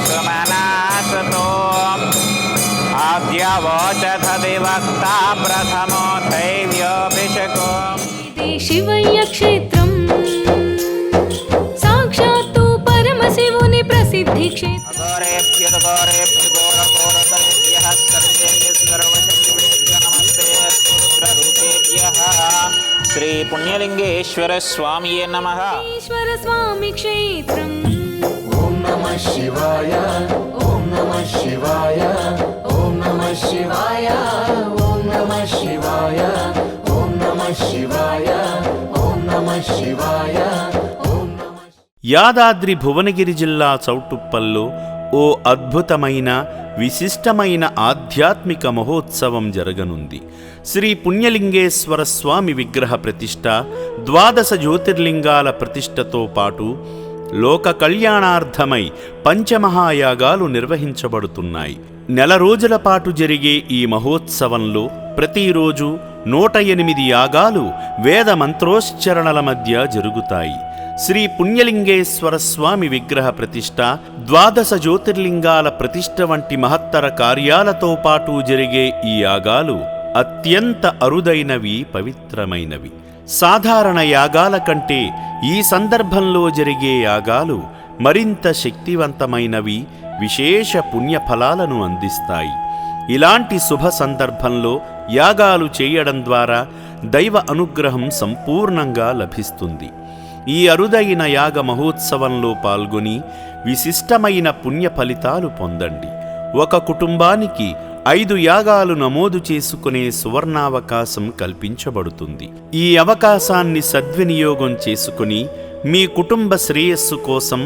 सुमनासतो आद्यवोचधदिवक्ता प्रथमो दैव्योऽभिषको शिवय्यक्षेत्रं साक्षात् परमशिवुनि प्रसिद्धि क्षेत्रं घोरेभ्यः सर्वेभ्यः नमस्ते रुद्ररूपेभ्यः श्री पुण्यलिंगेश्वर स्वामिये नमः। ईश्वर स्वामी क्षेत्रं ओम नमः शिवाय ओम नमः शिवाय ओम नमः शिवाय ओम नमः शिवाय ओम नमः शिवाय ओम नमः शिवाय ओम नमः। యాదాద్రి భువనగిరి జిల్లా చౌటుప్పల్లో ఓ అద్భుతమైన విశిష్టమైన ఆధ్యాత్మిక మహోత్సవం జరగనుంది. శ్రీ పుణ్యలింగేశ్వర స్వామి విగ్రహ ప్రతిష్ఠ, 12 జ్యోతిర్లింగాల ప్రతిష్ఠతో పాటు లోక కళ్యాణార్థమై పంచమహాయాగాలు నిర్వహించబడుతున్నాయి. నెల రోజుల పాటు జరిగే ఈ మహోత్సవంలో ప్రతిరోజు 108 యాగాలు వేద మంత్రోచ్చరణల మధ్య జరుగుతాయి. శ్రీ పుణ్యలింగేశ్వర స్వామి విగ్రహ ప్రతిష్ఠ, 12 జ్యోతిర్లింగాల ప్రతిష్ఠ వంటి మహత్తర కార్యాలతో పాటు జరిగే ఈ యాగాలు అత్యంత అరుదైనవి, పవిత్రమైనవి. సాధారణ యాగాల కంటే ఈ సందర్భంలో జరిగే యాగాలు మరింత శక్తివంతమైనవి, విశేష పుణ్యఫలాలను అందిస్తాయి. ఇలాంటి శుభ సందర్భంలో యాగాలు చేయడం ద్వారా దైవ అనుగ్రహం సంపూర్ణంగా లభిస్తుంది. ఈ అరుదైన యాగ మహోత్సవంలో పాల్గొని విశిష్టమైన పుణ్య ఫలితాలు పొందండి. ఒక కుటుంబానికి 5 యాగాలు నమోదు చేసుకునే సువర్ణావకాశం కల్పించబడుతుంది. ఈ అవకాశాన్ని సద్వినియోగం చేసుకుని మీ కుటుంబ శ్రేయస్సు కోసం,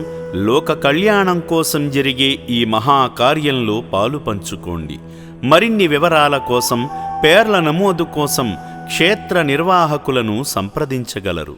లోక కళ్యాణం కోసం జరిగే ఈ మహాకార్యంలో పాలు పంచుకోండి. మరిన్ని వివరాల కోసం, పేర్ల నమోదు కోసం క్షేత్ర నిర్వాహకులను సంప్రదించగలరు.